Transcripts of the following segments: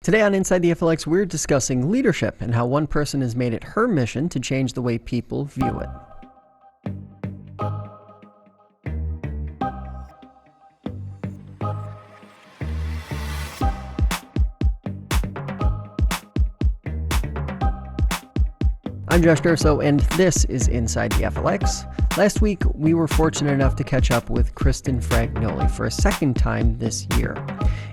Today on Inside the FLX, we're discussing leadership and how one person has made it her mission to change the way people view it. I'm Josh Durso, and this is Inside the FLX. Last week, we were fortunate enough to catch up with Kristen Fragnoli for a second time this year.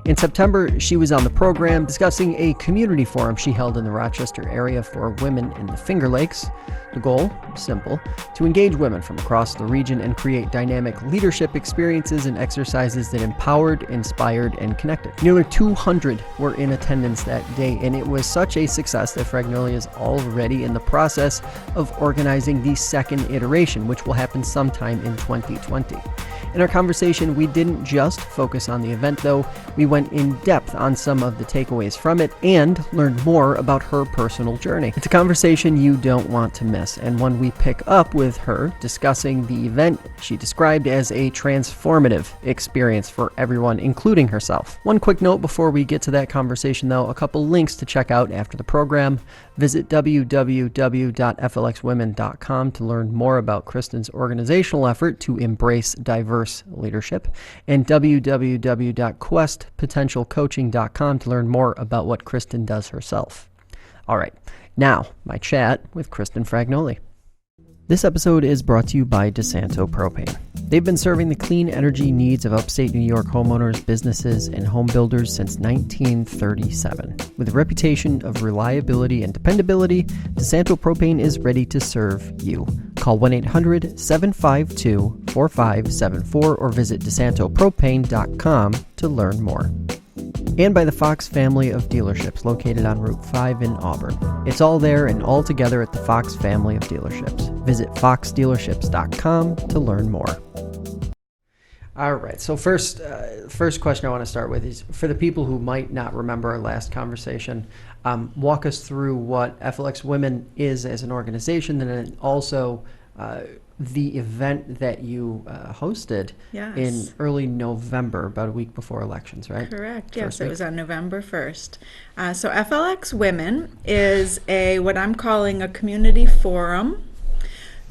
In September, she was on the program discussing a community forum she held in the Rochester area for women in the Finger Lakes. The goal, simple, to engage women from across the region and create dynamic leadership experiences and exercises that empowered, inspired, and connected. Nearly 200 were in attendance that day, and it was such a success that Fragnoli is already in the process of organizing the second iteration, which will happen sometime in 2020. In our conversation, we didn't just focus on the event, though. We went in depth on some of the takeaways from it and learned more about her personal journey. It's a conversation you don't want to miss, and one we pick up with her discussing the event she described as a transformative experience for everyone, including herself. One quick note before we get to that conversation, though, a couple links to check out after the program. Visit www.flxwomen.com to learn more about Kristen's organizational effort to embrace diverse leadership, and www.questpotentialcoaching.com to learn more about what Kristen does herself. All right, now my chat with Kristen Fragnoli. This episode is brought to you by DeSanto Propane. They've been serving the clean energy needs of upstate New York homeowners, businesses, and home builders since 1937. With a reputation of reliability and dependability, DeSanto Propane is ready to serve you. Call 1-800-752-4574 or visit DeSantoPropane.com to learn more. And by the Fox family of dealerships located on Route 5 in Auburn. It's all there and all together at the Fox family of dealerships. Visit foxdealerships.com to learn more. All right, so first question I want to start with is, for the people who might not remember our last conversation, walk us through what FLX Women is as an organization, and then also the event that you hosted in early November, about a week before elections, right? Correct. Yes, it was on November 1st. So FLX Women is what I'm calling a community forum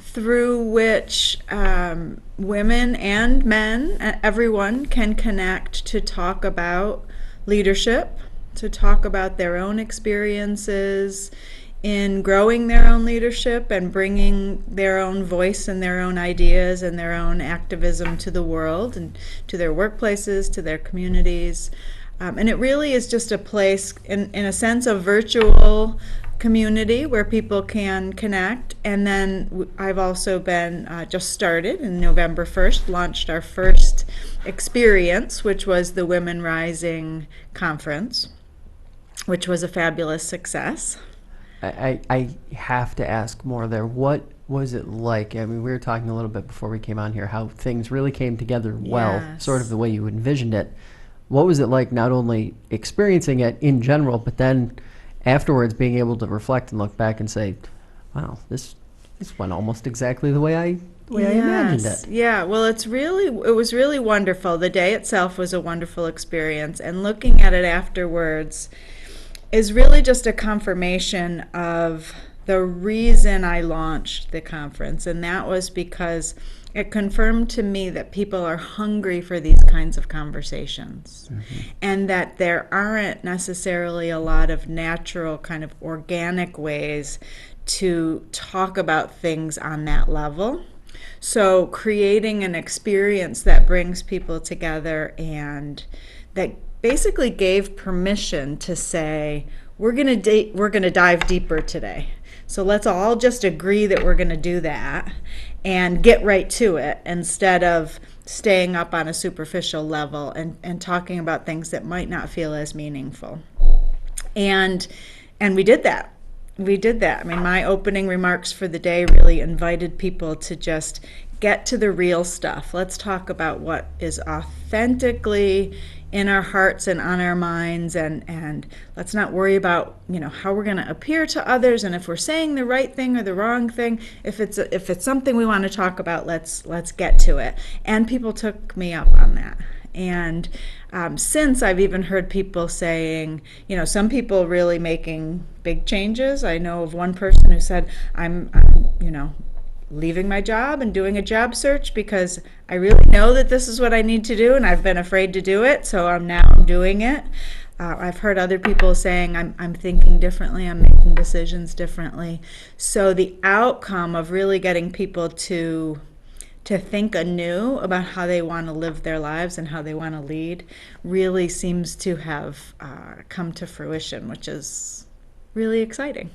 through which women and men, everyone can connect to talk about leadership, to talk about their own experiences in growing their own leadership and bringing their own voice and their own ideas and their own activism to the world and to their workplaces, to their communities. And it really is just a place, in a sense, of virtual community where people can connect. And then I've also been just started in November 1st, launched our first experience, which was the Women Rising Conference, which was a fabulous success. I have to ask more there. What was it like? I mean, we were talking a little bit before we came on here, how things really came together well, Yes. sort of the way you envisioned it. What was it like not only experiencing it in general, but then afterwards being able to reflect and look back and say, wow, this went almost exactly the way I imagined it. Yeah, well, it was really wonderful. The day itself was a wonderful experience, and looking at it afterwards is really just a confirmation of the reason I launched the conference, and that was because it confirmed to me that people are hungry for these kinds of conversations, and that there aren't necessarily a lot of natural kind of organic ways to talk about things on that level. So creating an experience that brings people together and that basically gave permission to say, we're going to dive deeper today. So let's all just agree that we're going to do that and get right to it, instead of staying up on a superficial level and talking about things that might not feel as meaningful. And we did that. I mean, my opening remarks for the day really invited people to just get to the real stuff. Let's talk about what is authentically in our hearts and on our minds, and let's not worry about, how we're going to appear to others, and if we're saying the right thing or the wrong thing. If it's something we want to talk about, let's get to it. And people took me up on that. And since I've even heard people saying, some people really making big changes. I know of one person who said, I'm leaving my job and doing a job search because I really know that this is what I need to do and I've been afraid to do it, so I'm doing it. I've heard other people saying I'm thinking differently, I'm making decisions differently. So the outcome of really getting people to think anew about how they want to live their lives and how they want to lead really seems to have come to fruition, which is really exciting.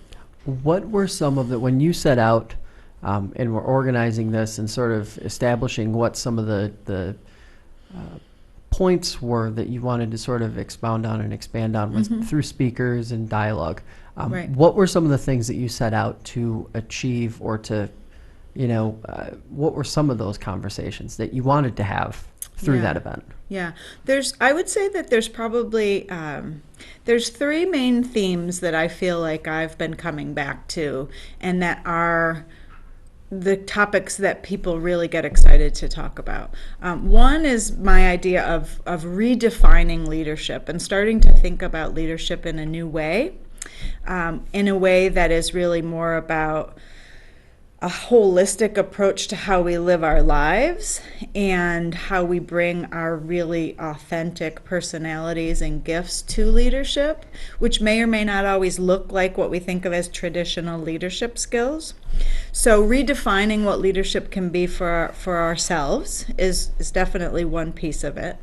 What were some of the, when you set out and were organizing this and sort of establishing what some of the points were that you wanted to sort of expound on and expand on with, through speakers and dialogue, Right. what were some of the things that you set out to achieve or to, what were some of those conversations that you wanted to have through that event? Yeah, I would say that there's probably, there's three main themes that I feel like I've been coming back to, and that are the topics that people really get excited to talk about. One is my idea of redefining leadership and starting to think about leadership in a new way, in a way that is really more about a holistic approach to how we live our lives and how we bring our really authentic personalities and gifts to leadership, which may or may not always look like what we think of as traditional leadership skills. So redefining what leadership can be for ourselves is definitely one piece of it.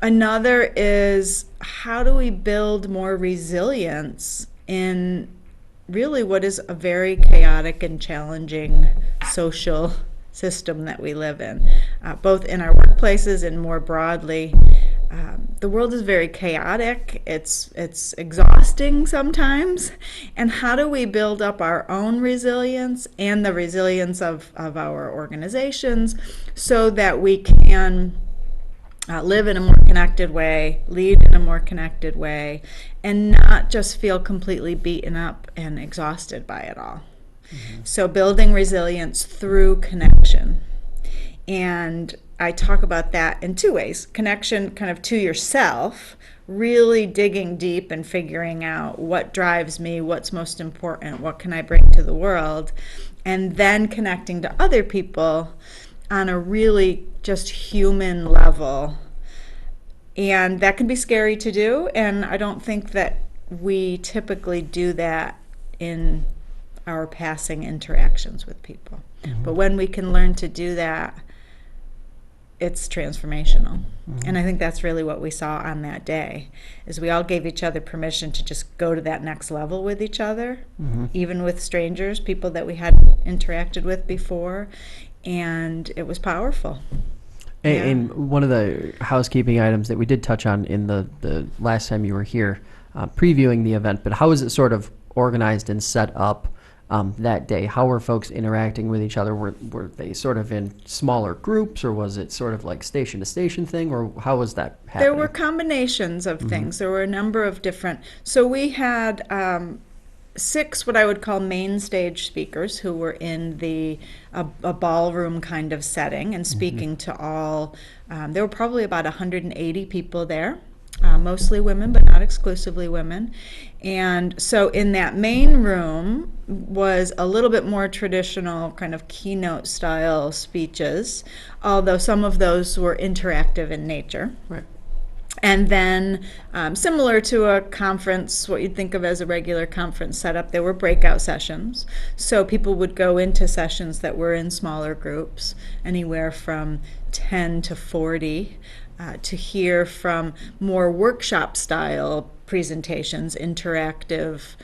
Another is, how do we build more resilience in really what is a very chaotic and challenging social system that we live in, both in our workplaces and more broadly. The world is very chaotic. It's exhausting sometimes. And how do we build up our own resilience and the resilience of our organizations so that we can live in a more connected way, lead in a more connected way, and not just feel completely beaten up and exhausted by it all. So building resilience through connection. And I talk about that in two ways. Connection kind of to yourself, really digging deep and figuring out what drives me, what's most important, what can I bring to the world, and then connecting to other people on a really just human level. And that can be scary to do, and I don't think that we typically do that in our passing interactions with people. But when we can learn to do that, it's transformational. And I think that's really what we saw on that day, is we all gave each other permission to just go to that next level with each other, even with strangers, people that we hadn't interacted with before, and it was powerful. And one of the housekeeping items that we did touch on in the last time you were here, previewing the event, but how was it sort of organized and set up that day? How were folks interacting with each other? Were they sort of in smaller groups, or was it sort of like station to station thing, or how was that happening? There were combinations of things. There were a number of different, so we had 6 what I would call main stage speakers who were in a ballroom kind of setting and speaking to all. There were probably about 180 people there, mostly women, but not exclusively women. And so in that main room was a little bit more traditional kind of keynote style speeches, although some of those were interactive in nature. Right. And then, similar to a conference, what you'd think of as a regular conference setup, there were breakout sessions. So people would go into sessions that were in smaller groups, anywhere from 10 to 40, to hear from more workshop-style presentations, interactive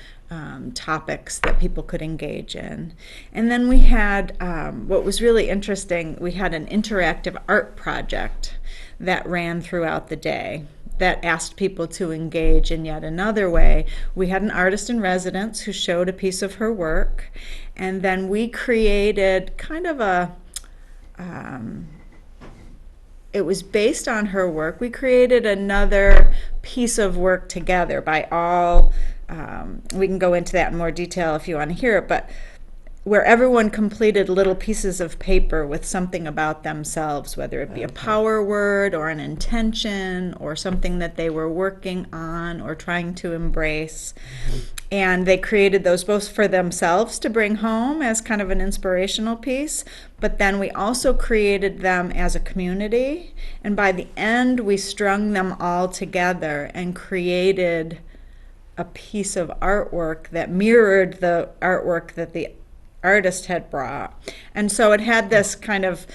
topics that people could engage in. And then we had, what was really interesting, we had an interactive art project that ran throughout the day that asked people to engage in yet another way. We had an artist in residence who showed a piece of her work, and then we created kind of it was based on her work. We created another piece of work together by all, we can go into that in more detail if you want to hear it, but where everyone completed little pieces of paper with something about themselves, whether it be a power word or an intention or something that they were working on or trying to embrace. And they created those both for themselves to bring home as kind of an inspirational piece, but then we also created them as a community. And by the end, we strung them all together and created a piece of artwork that mirrored the artwork that the artist had brought. And so it had this kind of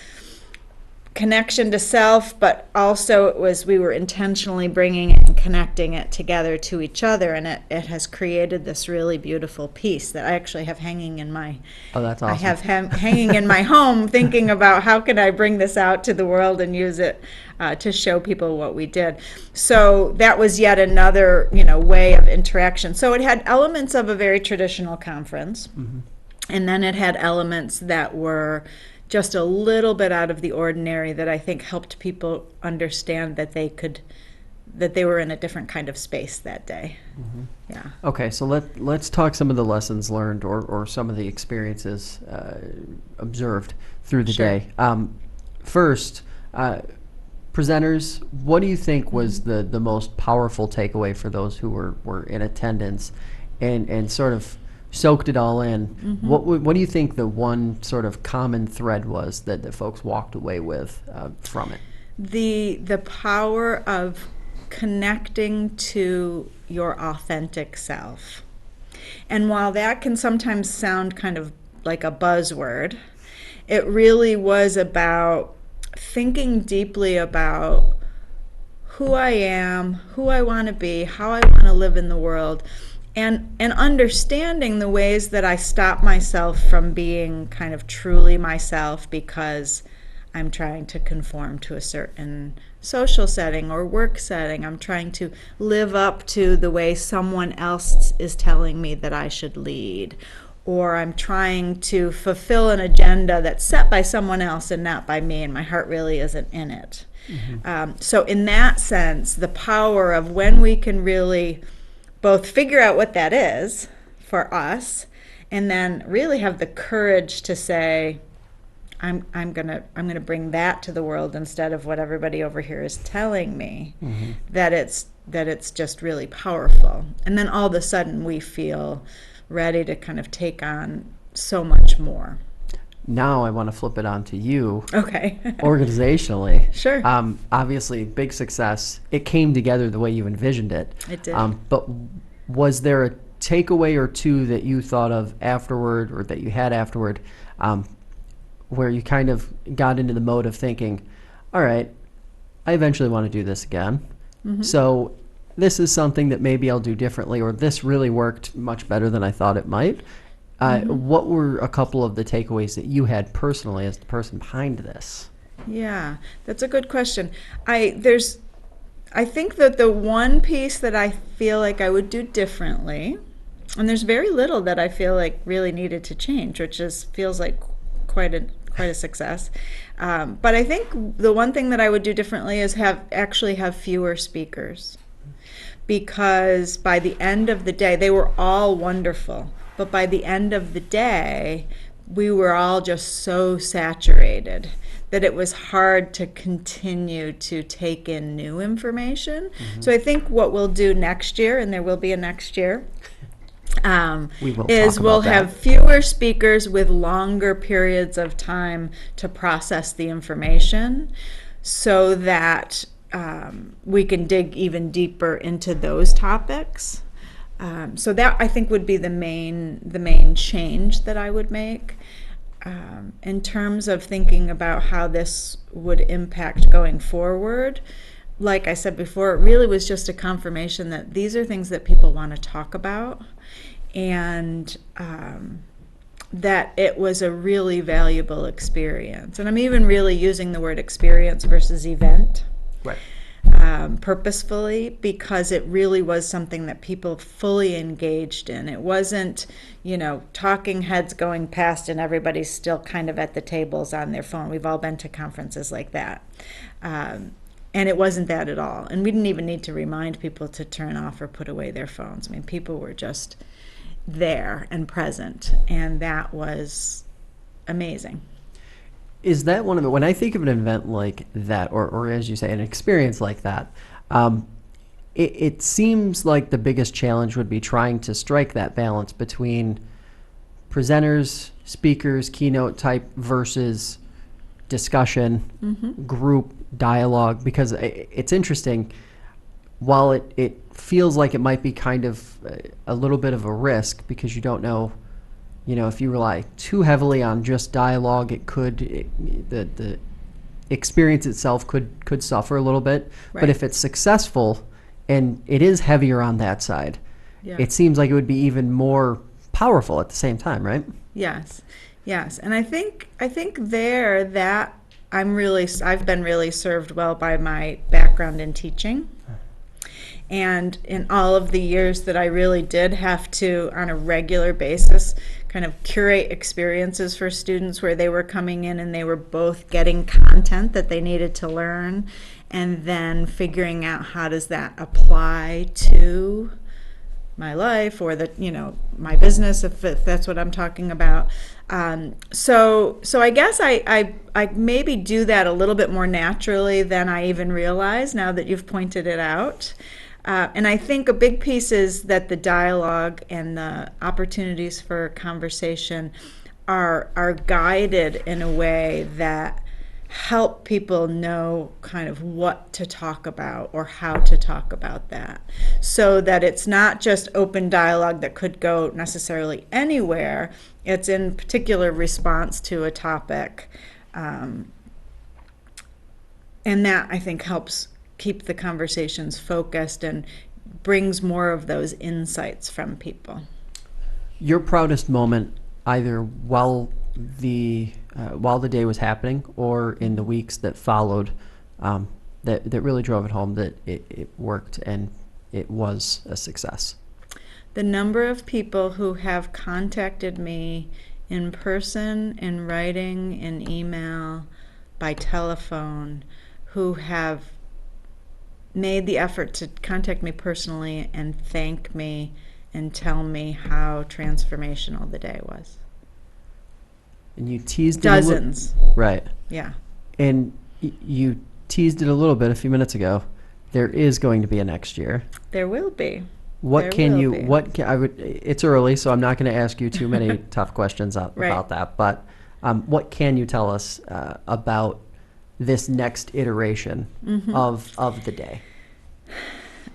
connection to self, but also we were intentionally bringing it and connecting it together to each other, and it has created this really beautiful piece that I actually have hanging in my That's awesome. I have hanging in my home, thinking about how can I bring this out to the world and use it to show people what we did. So that was yet another way of interaction. So it had elements of a very traditional conference. And then it had elements that were just a little bit out of the ordinary that I think helped people understand that they were in a different kind of space that day. Yeah. Okay, so let's talk some of the lessons learned or some of the experiences observed through the day. First, presenters, what do you think was the most powerful takeaway for those who were in attendance and sort of soaked it all in? What do you think the one sort of common thread was that the folks walked away with from it? The power of connecting to your authentic self. And while that can sometimes sound kind of like a buzzword, it really was about thinking deeply about who I am, who I want to be, how I want to live in the world, and understanding the ways that I stop myself from being kind of truly myself because I'm trying to conform to a certain social setting or work setting. I'm trying to live up to the way someone else is telling me that I should lead. Or I'm trying to fulfill an agenda that's set by someone else and not by me, and my heart really isn't in it. So in that sense, the power of when we can really both figure out what that is for us and then really have the courage to say, I'm gonna bring that to the world instead of what everybody over here is telling me, that it's just really powerful. And then all of a sudden we feel ready to kind of take on so much more. Now I want to flip it on to you. Okay. Organizationally. Sure. Obviously, big success. It came together the way you envisioned it. It did. But was there a takeaway or two that you thought of afterward or that you had afterward where you kind of got into the mode of thinking, all right, I eventually want to do this again. So this is something that maybe I'll do differently, or this really worked much better than I thought it might. What were a couple of the takeaways that you had personally as the person behind this? Yeah, that's a good question. I think that the one piece that I feel like I would do differently, and there's very little that I feel like really needed to change, which feels like quite a success. But I think the one thing that I would do differently is actually have fewer speakers, because by the end of the day, they were all wonderful. But by the end of the day, we were all just so saturated that it was hard to continue to take in new information. So I think what we'll do next year, and there will be a next year, we'll have fewer speakers with longer periods of time to process the information so that we can dig even deeper into those topics. So that I think would be the main change that I would make in terms of thinking about how this would impact going forward. Like I said before, it really was just a confirmation that these are things that people want to talk about, and that it was a really valuable experience. And I'm even really using the word experience versus event. Right. Purposefully, because it really was something that people fully engaged in. It wasn't, talking heads going past and everybody's still kind of at the tables on their phone. We've all been to conferences like that. And it wasn't that at all. And we didn't even need to remind people to turn off or put away their phones. I mean, people were just there and present, and that was amazing. Is that one of the, when I think of an event like that, or as you say, an experience like that, it seems like the biggest challenge would be trying to strike that balance between presenters, speakers, keynote type versus discussion, group dialogue, because it's interesting. While it feels like it might be kind of a little bit of a risk because you don't know, if you rely too heavily on just dialogue, the experience itself could suffer a little bit. Right. But if it's successful and it is heavier on that side, it seems like it would be even more powerful at the same time, right? Yes, and I think there that I've been really served well by my background in teaching. And in all of the years that I really did have to, on a regular basis, kind of curate experiences for students where they were coming in and they were both getting content that they needed to learn, and then figuring out how does that apply to my life or my business, if that's what I'm talking about. So I guess I maybe do that a little bit more naturally than I even realize now that you've pointed it out. And I think a big piece is that the dialogue and the opportunities for conversation are guided in a way that help people know kind of what to talk about or how to talk about that, so that it's not just open dialogue that could go necessarily anywhere. It's in particular response to a topic, and that I think helps keep the conversations focused and brings more of those insights from people. Your proudest moment, either while the day was happening or in the weeks that followed, that really drove it home that it worked and it was a success? The number of people who have contacted me in person, in writing, in email, by telephone, who have made the effort to contact me personally and thank me and tell me how transformational the day was. And you teased dozens. Right. Yeah. And you teased it a little bit a few minutes ago. There is going to be a next year. There will be. It's early, so I'm not going to ask you too many tough questions about that. But what can you tell us about this next iteration of the day?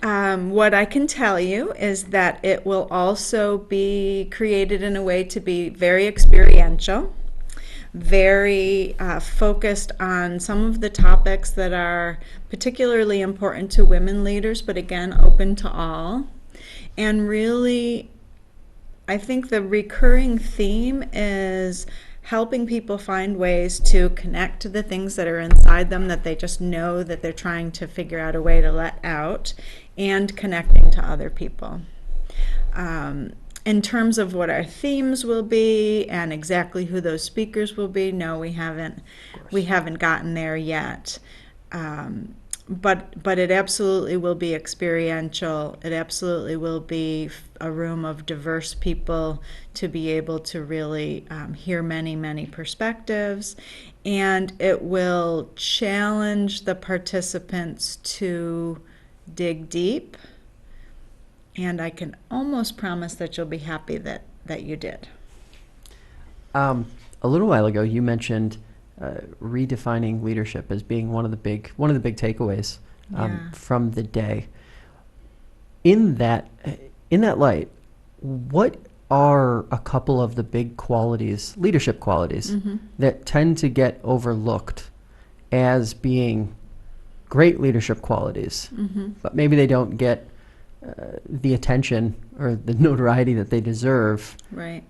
What I can tell you is that it will also be created in a way to be very experiential, very focused on some of the topics that are particularly important to women leaders, but again, open to all. And really, I think the recurring theme is helping people find ways to connect to the things that are inside them that they just know that they're trying to figure out a way to let out, and connecting to other people. In terms of what our themes will be and exactly who those speakers will be, no, we haven't gotten there yet. But it absolutely will be experiential. It absolutely will be a room of diverse people to be able to really hear many, many perspectives. And it will challenge the participants to dig deep. And I can almost promise that you'll be happy that you did. A little while ago, you mentioned redefining leadership as being one of the big takeaways from the day. In that light, what are a couple of the big leadership qualities, that tend to get overlooked as being great leadership qualities, but maybe they don't get the attention or the notoriety that they deserve, right?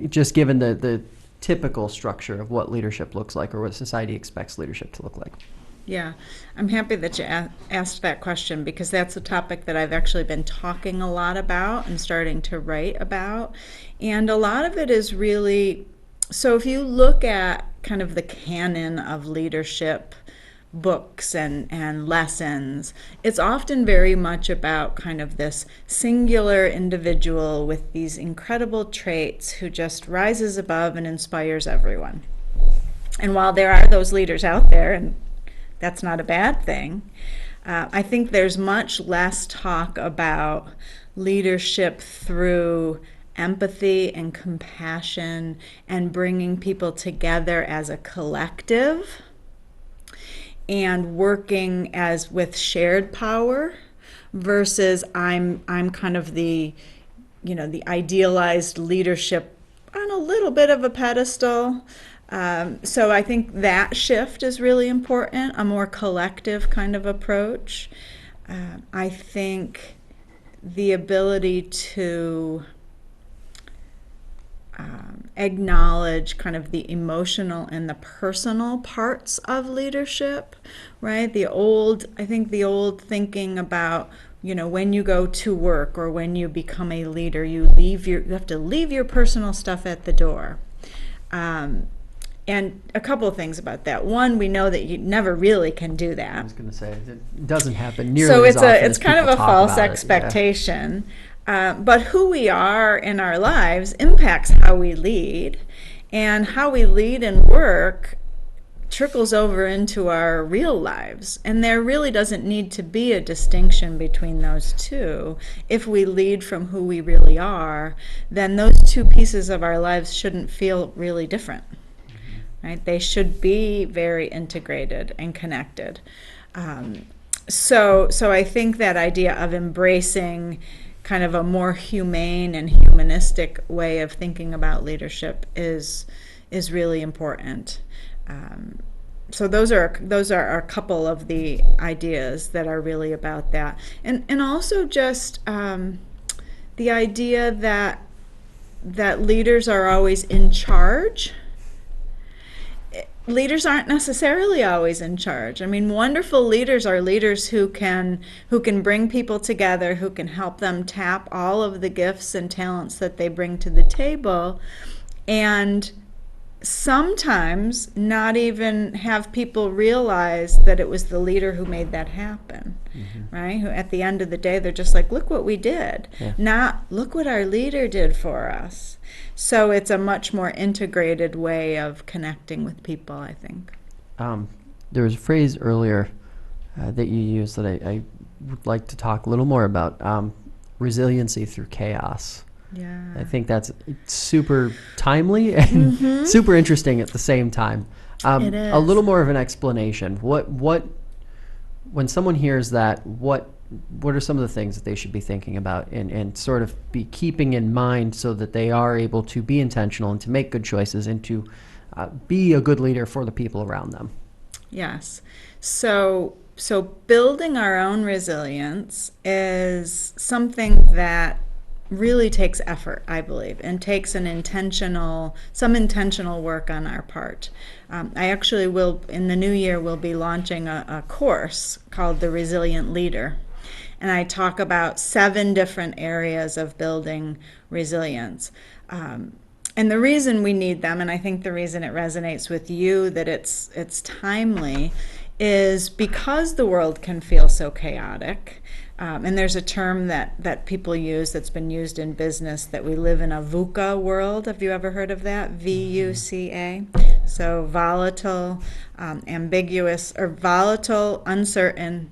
Just given the typical structure of what leadership looks like or what society expects leadership to look like. Yeah, I'm happy that you asked that question, because that's a topic that I've actually been talking a lot about and starting to write about. And a lot of it is really, so if you look at kind of the canon of leadership books and lessons. It's often very much about kind of this singular individual with these incredible traits who just rises above and inspires everyone. And while there are those leaders out there, and that's not a bad thing, I think there's much less talk about leadership through empathy and compassion and bringing people together as a collective and working as with shared power versus I'm kind of the idealized leadership on a little bit of a pedestal. So I think that shift is really important, a more collective kind of approach. I think the ability to acknowledge kind of the emotional and the personal parts of leadership, right? I think the old thinking about, when you go to work or when you become a leader, you have to leave your personal stuff at the door. And a couple of things about that. One, we know that you never really can do that. I was going to say, it doesn't happen nearly as often as it's kind of a false expectation. But who we are in our lives impacts how we lead, and how we lead and work trickles over into our real lives. And there really doesn't need to be a distinction between those two. If we lead from who we really are, then those two pieces of our lives shouldn't feel really different. Right? They should be very integrated and connected. So I think that idea of embracing kind of a more humane and humanistic way of thinking about leadership is really important. So those are a couple of the ideas that are really about that, and also just the idea that leaders are always in charge. Leaders aren't necessarily always in charge. I mean, wonderful leaders are leaders who can bring people together, who can help them tap all of the gifts and talents that they bring to the table, and sometimes not even have people realize that it was the leader who made that happen, right? Who at the end of the day, they're just like, look what we did, not look what our leader did for us. So it's a much more integrated way of connecting with people, I think. There was a phrase earlier that you used that I would like to talk a little more about, resiliency through chaos. Yeah. I think that's super timely and super interesting at the same time. It is. A little more of an explanation. What when someone hears that, what are some of the things that they should be thinking about and sort of be keeping in mind so that they are able to be intentional and to make good choices and to be a good leader for the people around them? Yes. So building our own resilience is something that really takes effort, I believe, and takes some intentional work on our part. I actually will, in the new year, will be launching a course called The Resilient Leader. And I talk about 7 different areas of building resilience. And the reason we need them, and I think the reason it resonates with you, that it's timely, is because the world can feel so chaotic. And there's a term that people use that's been used in business, that we live in a VUCA world. Have you ever heard of that? VUCA. So volatile, ambiguous, or volatile, uncertain,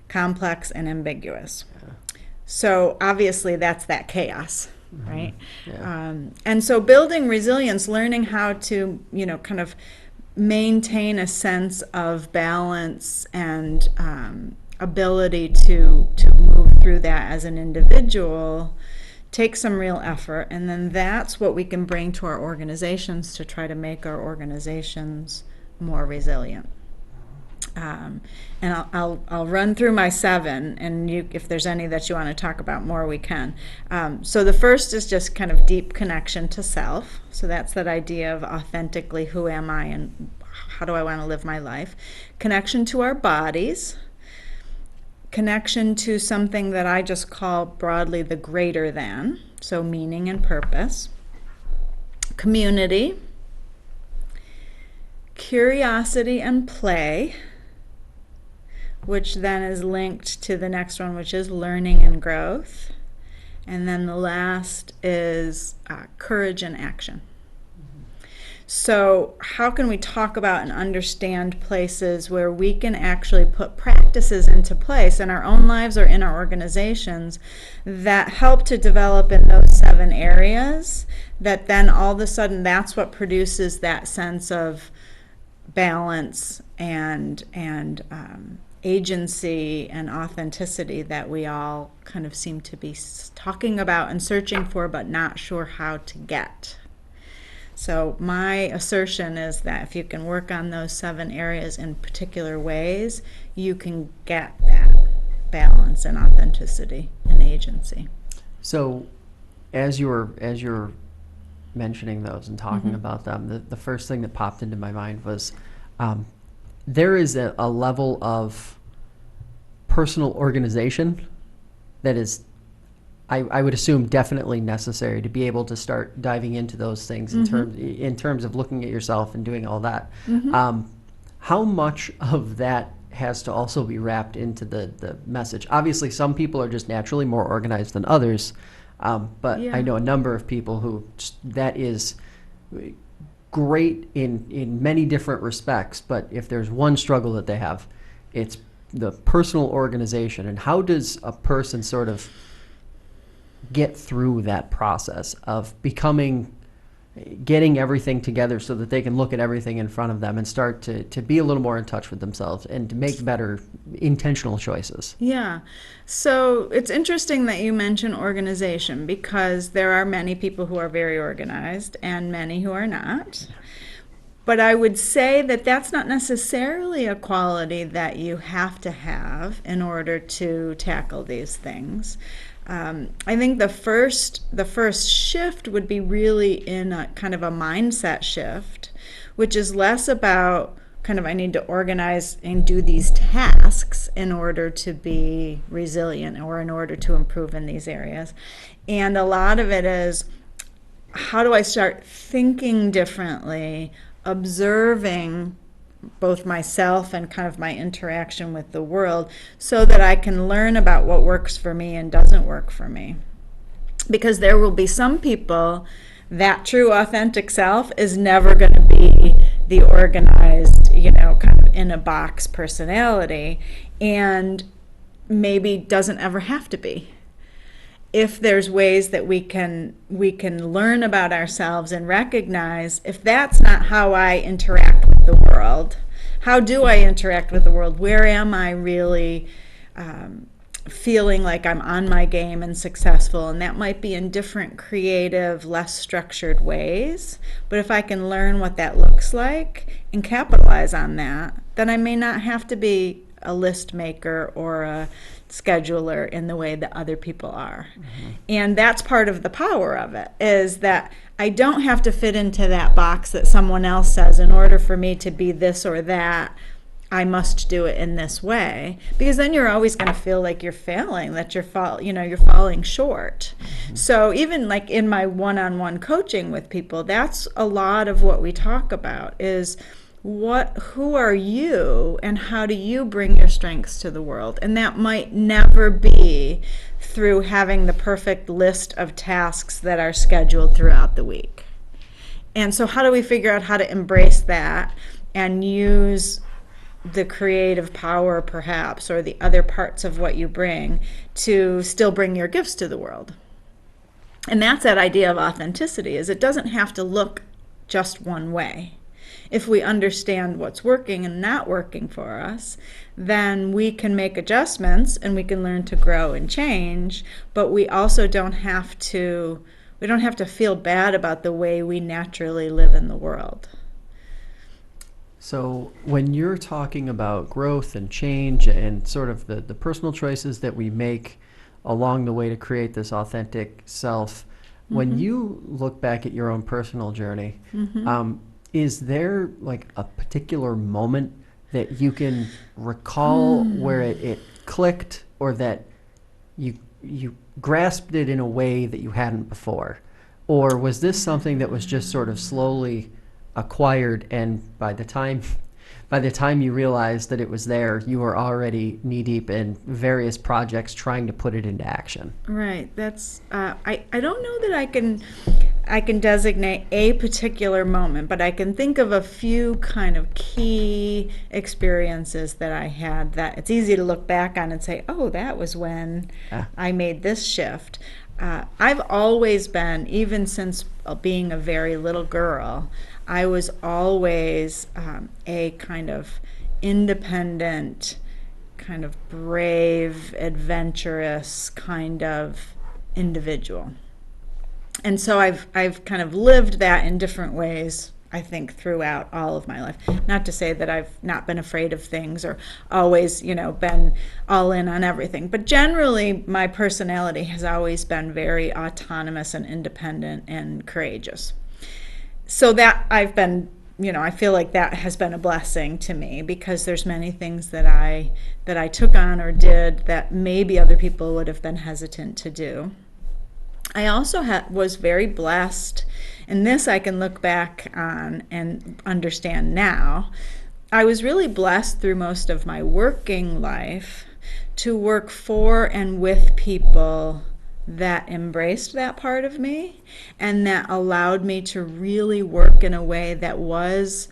complex, and ambiguous. So obviously that's that chaos, right? Yeah. And so building resilience, learning how to, kind of maintain a sense of balance and ability to move through that as an individual takes some real effort, and then that's what we can bring to our organizations to try to make our organizations more resilient. And I'll run through my 7, and if there's any that you want to talk about more, we can. So the first is just kind of deep connection to self. So that's that idea of authentically, who am I and how do I want to live my life? Connection to our bodies. Connection to something that I just call broadly the greater than, so meaning and purpose. Community. Curiosity and play. which then is linked to the next one, which is learning and growth. And then the last is courage and action. So how can we talk about and understand places where we can actually put practices into place in our own lives or in our organizations that help to develop in those 7 areas, that then all of a sudden that's what produces that sense of balance and agency and authenticity that we all kind of seem to be talking about and searching for, but not sure how to get. So my assertion is that if you can work on those 7 areas in particular ways, you can get that balance and authenticity and agency. So as you're mentioning those and talking about them, the first thing that popped into my mind was there is a level of personal organization that is, I would assume, definitely necessary to be able to start diving into those things in terms of looking at yourself and doing all that. How much of that has to also be wrapped into the message? Obviously, some people are just naturally more organized than others, but I know a number of people who that is great in many different respects, but if there's one struggle that they have, it's the personal organization. And how does a person sort of get through that process of getting everything together so that they can look at everything in front of them and start to be a little more in touch with themselves and to make better intentional choices? Yeah. So it's interesting that you mention organization, because there are many people who are very organized and many who are not. But I would say that that's not necessarily a quality that you have to have in order to tackle these things. I think the first shift would be really in a kind of a mindset shift, which is less about kind of I need to organize and do these tasks in order to be resilient or in order to improve in these areas. And a lot of it is, how do I start thinking differently, observing both myself and kind of my interaction with the world, so that I can learn about what works for me and doesn't work for me. Because there will be some people that true authentic self is never going to be the organized, kind of in a box personality, and maybe doesn't ever have to be. If there's ways that we can learn about ourselves and recognize, if that's not how I interact with the world, how do I interact with the world? Where am I really feeling like I'm on my game and successful? And that might be in different creative, less structured ways. But if I can learn what that looks like and capitalize on that, then I may not have to be a list maker or a scheduler in the way that other people are. And that's part of the power of it, is that I don't have to fit into that box that someone else says, in order for me to be this or that, I must do it in this way, because then you're always going to feel like you're failing, that you're falling short. So even like in my one-on-one coaching with people, that's a lot of what we talk about, is who are you and how do you bring your strengths to the world? And that might never be through having the perfect list of tasks that are scheduled throughout the week. And so how do we figure out how to embrace that and use the creative power, perhaps, or the other parts of what you bring to still bring your gifts to the world? And that's that idea of authenticity, is it doesn't have to look just one way. If we understand what's working and not working for us, then we can make adjustments and we can learn to grow and change, but we also don't have to feel bad about the way we naturally live in the world. So when you're talking about growth and change and sort of the personal choices that we make along the way to create this authentic self, when you look back at your own personal journey, is there like a particular moment that you can recall where it clicked, or that you grasped it in a way that you hadn't before? Or was this something that was just sort of slowly acquired, and by the time by the time you realized that it was there, you were already knee deep in various projects trying to put it into action. Right. That's I don't know that I can designate a particular moment, but I can think of a few kind of key experiences that I had that it's easy to look back on and say, oh, that was when I made this shift. I've always been, even since being a very little girl, I was always a kind of independent, kind of brave, adventurous kind of individual. And so I've kind of lived that in different ways, I think, throughout all of my life. Not to say that I've not been afraid of things or always, been all in on everything. But generally, my personality has always been very autonomous and independent and courageous. So that I've been, I feel like that has been a blessing to me, because there's many things that I took on or did that maybe other people would have been hesitant to do. I also was very blessed, and this I can look back on and understand now. I was really blessed through most of my working life to work for and with people that embraced that part of me and that allowed me to really work in a way that was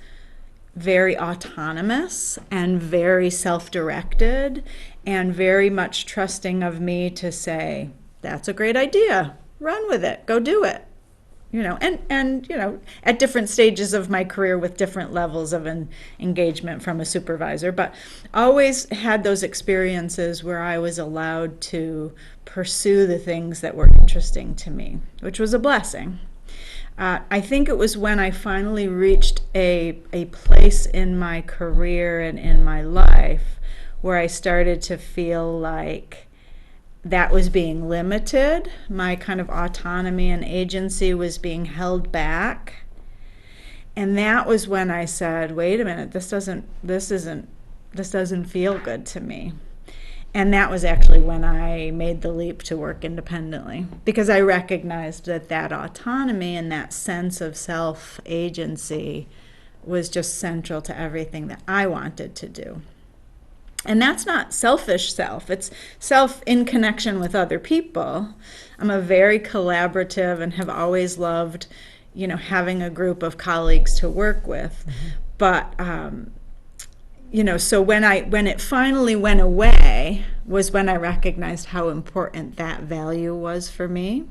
very autonomous and very self-directed and very much trusting of me to say, that's a great idea, run with it, go do it. And at different stages of my career with different levels of an engagement from a supervisor, but always had those experiences where I was allowed to pursue the things that were interesting to me, which was a blessing. I think it was when I finally reached a place in my career and in my life where I started to feel like that was being limited. My kind of autonomy and agency was being held back. And that was when I said, wait a minute, this doesn't feel good to me. And that was actually when I made the leap to work independently, because I recognized that autonomy and that sense of self-agency was just central to everything that I wanted to do. And that's not selfish self. It's self in connection with other people. I'm a very collaborative and have always loved, having a group of colleagues to work with. Mm-hmm. But, so when it finally went away was when I recognized how important that value was for me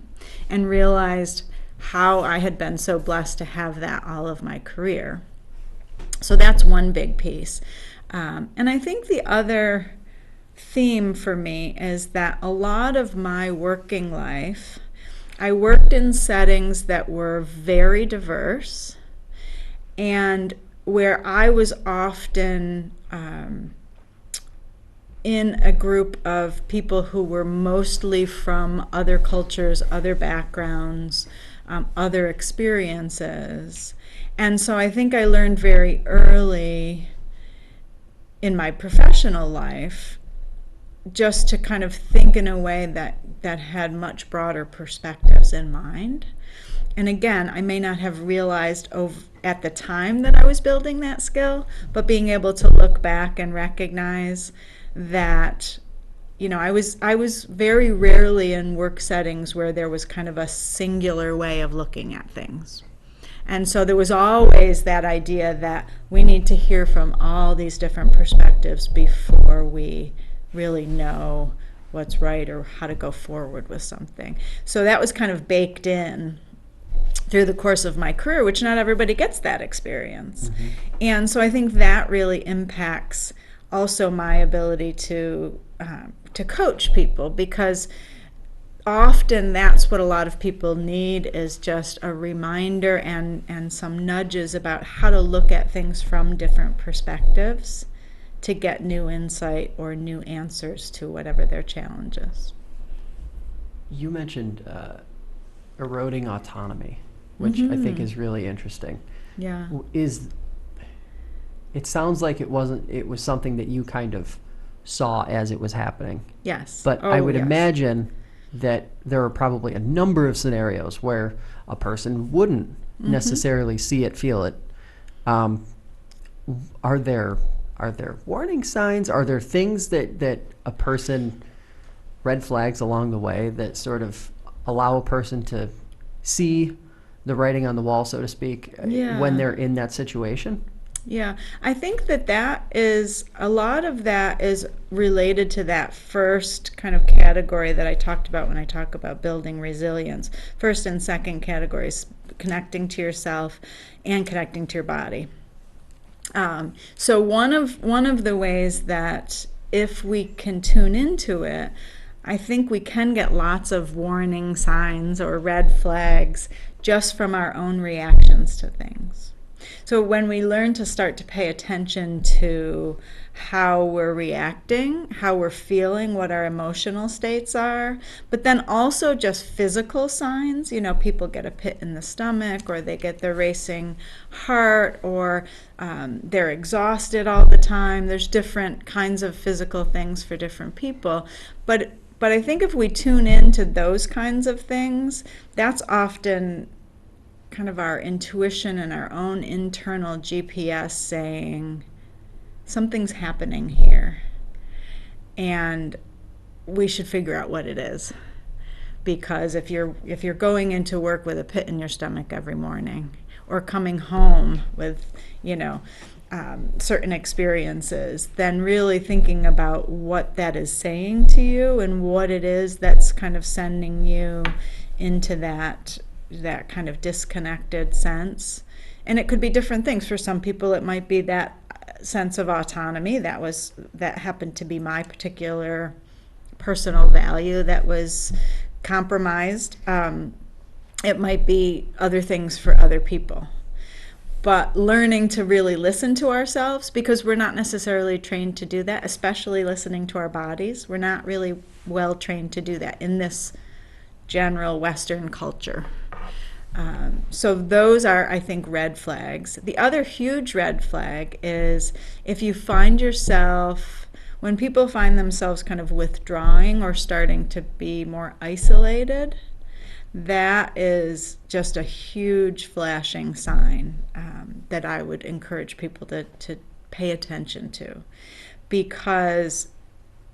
and realized how I had been so blessed to have that all of my career. So that's one big piece. And I think the other theme for me is that a lot of my working life, I worked in settings that were very diverse and where I was often in a group of people who were mostly from other cultures, other backgrounds, other experiences. And so I think I learned very early in my professional life just to kind of think in a way that had much broader perspectives in mind. And again, I may not have realized at the time that I was building that skill, but being able to look back and recognize that, I was very rarely in work settings where there was kind of a singular way of looking at things. And so there was always that idea that we need to hear from all these different perspectives before we really know what's right or how to go forward with something. So that was kind of baked in through the course of my career, which not everybody gets that experience. Mm-hmm. And so I think that really impacts also my ability to coach people, because often that's what a lot of people need, is just a reminder and some nudges about how to look at things from different perspectives to get new insight or new answers to whatever their challenge is. You mentioned eroding autonomy, which I think is really interesting. Yeah. It sounds like it was something that you kind of saw as it was happening. Yes. But I would imagine that there are probably a number of scenarios where a person wouldn't necessarily see it, feel it. are there warning signs? Are there things that a person, red flags along the way that sort of allow a person to see the writing on the wall, so to speak, when they're in that situation? Yeah, I think that is a lot of that is related to that first kind of category that I talked about when I talk about building resilience. First and second categories, connecting to yourself and connecting to your body. So one of the ways that if we can tune into it, I think we can get lots of warning signs or red flags just from our own reactions to things. So when we learn to start to pay attention to how we're reacting, how we're feeling, what our emotional states are, but then also just physical signs, people get a pit in the stomach, or they get their racing heart, or they're exhausted all the time. There's different kinds of physical things for different people. But I think if we tune into those kinds of things, that's often kind of our intuition and our own internal GPS saying something's happening here and we should figure out what it is. Because if you're going into work with a pit in your stomach every morning, or coming home with certain experiences, then really thinking about what that is saying to you and what it is that's kind of sending you into that kind of disconnected sense. And it could be different things. For some people it might be that sense of autonomy that happened to be my particular personal value that was compromised. It might be other things for other people. But learning to really listen to ourselves, because we're not necessarily trained to do that, especially listening to our bodies. We're not really well trained to do that in this general Western culture. So those are, I think, red flags. The other huge red flag is if you find yourself, when people find themselves kind of withdrawing or starting to be more isolated, that is just a huge flashing sign that I would encourage people to pay attention to, because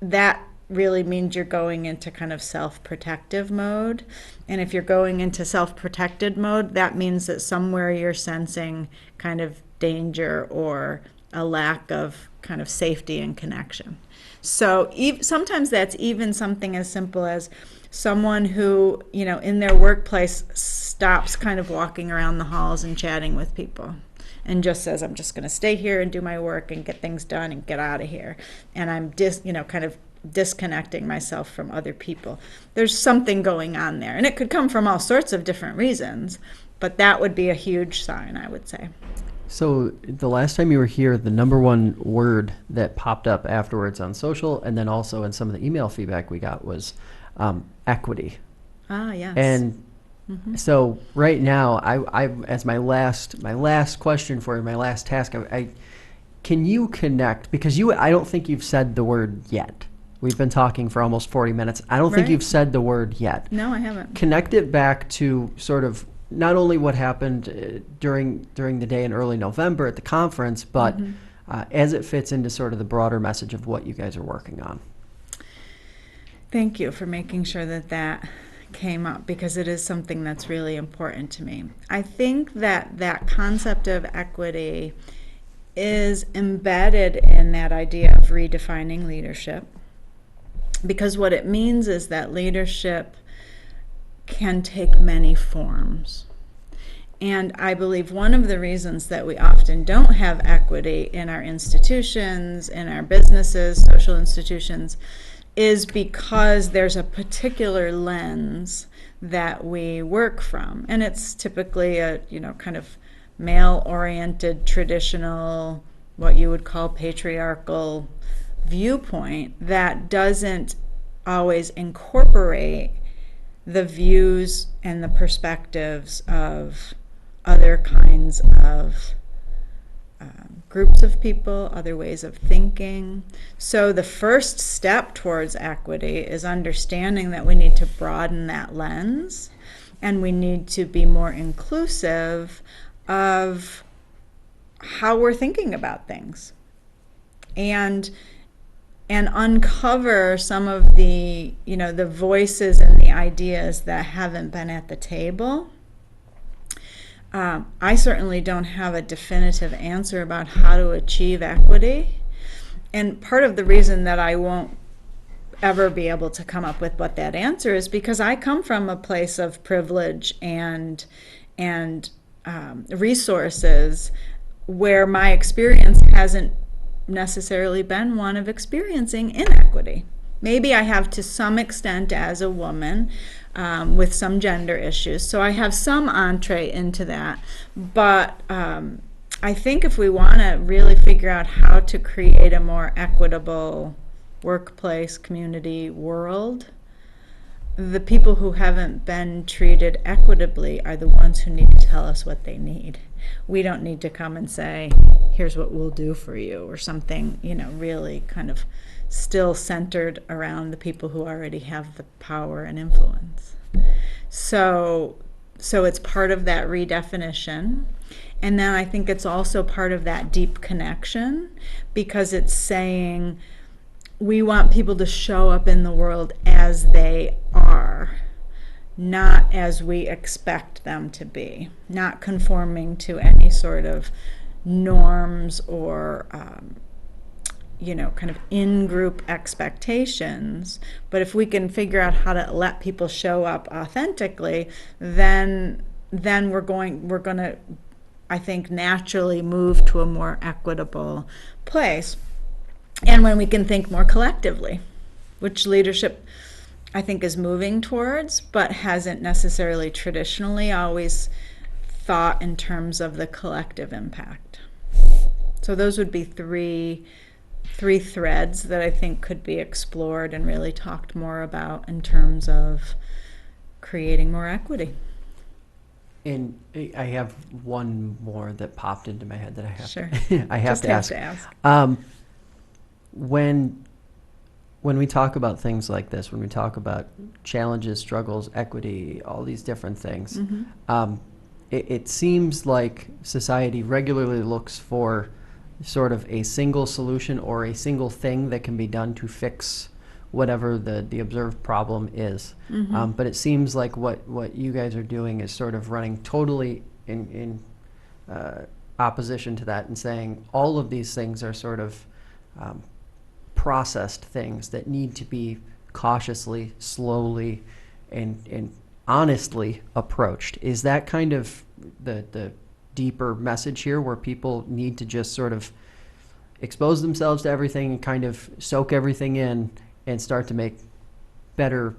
that really means you're going into kind of self-protective mode. And if you're going into self-protected mode, that means that somewhere you're sensing kind of danger or a lack of kind of safety and connection. So sometimes that's even something as simple as someone who, in their workplace stops kind of walking around the halls and chatting with people and just says, I'm just going to stay here and do my work and get things done and get out of here. And I'm kind of disconnecting myself from other people. There's something going on there. And it could come from all sorts of different reasons, but that would be a huge sign, I would say. So the last time you were here, the number one word that popped up afterwards on social and then also in some of the email feedback we got was equity. Ah, yes. And so right now, I as my last question for you, my last task, can you connect, because I don't think you've said the word yet. We've been talking for almost 40 minutes. I don't think you've said the word yet. No, I haven't. Connect it back to sort of not only what happened during the day in early November at the conference, but as it fits into sort of the broader message of what you guys are working on. Thank you for making sure that came up, because it is something that's really important to me. I think that concept of equity is embedded in that idea of redefining leadership, because what it means is that leadership can take many forms. And I believe one of the reasons that we often don't have equity in our institutions, in our businesses, social institutions, is because there's a particular lens that we work from. And it's typically a, kind of male-oriented, traditional, what you would call patriarchal viewpoint that doesn't always incorporate the views and the perspectives of other kinds of groups of people, other ways of thinking. So the first step towards equity is understanding that we need to broaden that lens, and we need to be more inclusive of how we're thinking about things, and uncover some of the, the voices and the ideas that haven't been at the table. I certainly don't have a definitive answer about how to achieve equity. And part of the reason that I won't ever be able to come up with what that answer is because I come from a place of privilege and resources where my experience hasn't necessarily been one of experiencing inequity. Maybe I have to some extent as a woman with some gender issues, so I have some entree into that. But I think if we want to really figure out how to create a more equitable workplace, community, world, the people who haven't been treated equitably are the ones who need to tell us what they need. We don't need to come and say, here's what we'll do for you, or something, really kind of still centered around the people who already have the power and influence. So it's part of that redefinition. And then I think it's also part of that deep connection, because it's saying we want people to show up in the world as they are, not as we expect them to be, not conforming to any sort of norms or kind of in-group expectations. But if we can figure out how to let people show up authentically, then we're going to, I think, naturally move to a more equitable place. And when we can think more collectively, which leadership, I think, is moving towards, but hasn't necessarily traditionally always thought in terms of the collective impact. So those would be three threads that I think could be explored and really talked more about in terms of creating more equity. And I have one more that popped into my head that I have Sure. I have to ask. When we talk about things like this, when we talk about challenges, struggles, equity, all these different things, it seems like society regularly looks for sort of a single solution or a single thing that can be done to fix whatever the observed problem is. But it seems like what you guys are doing is sort of running totally in opposition to that and saying all of these things are sort of processed things that need to be cautiously, slowly, and honestly approached. Is that kind of the deeper message here, where people need to just sort of expose themselves to everything and kind of soak everything in and start to make better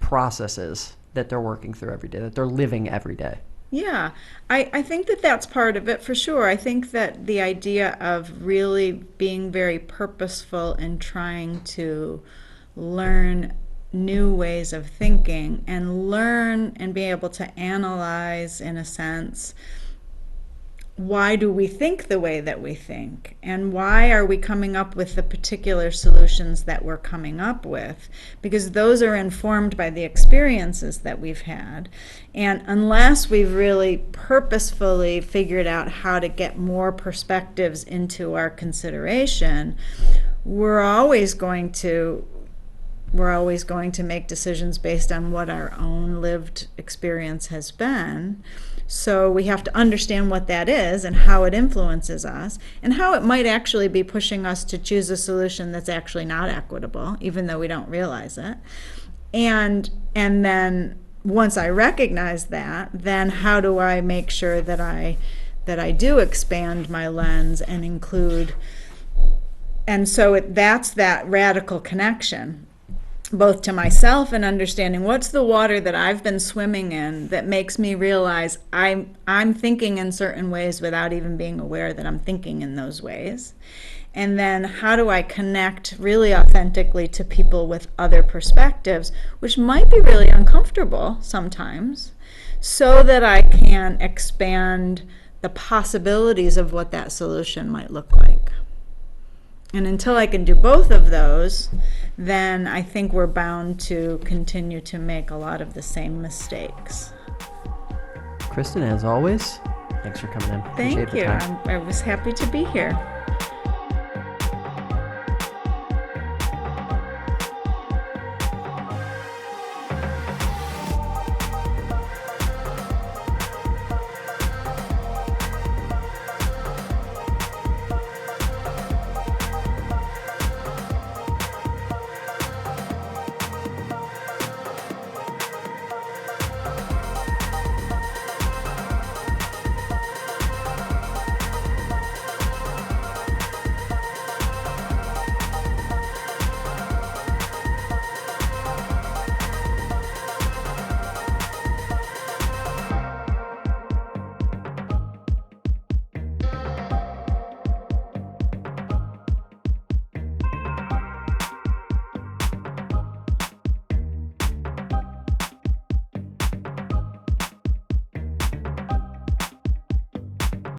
processes that they're working through every day, that they're living every day? Yeah, I think that that's part of it for sure. I think that the idea of really being very purposeful and trying to learn new ways of thinking and learn and be able to analyze, in a sense, why do we think the way that we think, and why are we coming up with the particular solutions that we're coming up with, because those are informed by the experiences that we've had. And unless we've really purposefully figured out how to get more perspectives into our consideration, we're always going to make decisions based on what our own lived experience has been. So we have to understand what that is and how it influences us, and how it might actually be pushing us to choose a solution that's actually not equitable, even though we don't realize it. And then once I recognize that, then how do I make sure that I do expand my lens and include? And so that's that radical connection, both to myself and understanding what's the water that I've been swimming in that makes me realize I'm thinking in certain ways without even being aware that I'm thinking in those ways. And then how do I connect really authentically to people with other perspectives, which might be really uncomfortable sometimes, so that I can expand the possibilities of what that solution might look like. And until I can do both of those, then I think we're bound to continue to make a lot of the same mistakes. Kristen, as always, Thanks for coming in. Thank Appreciate the you. time. I was happy to be here.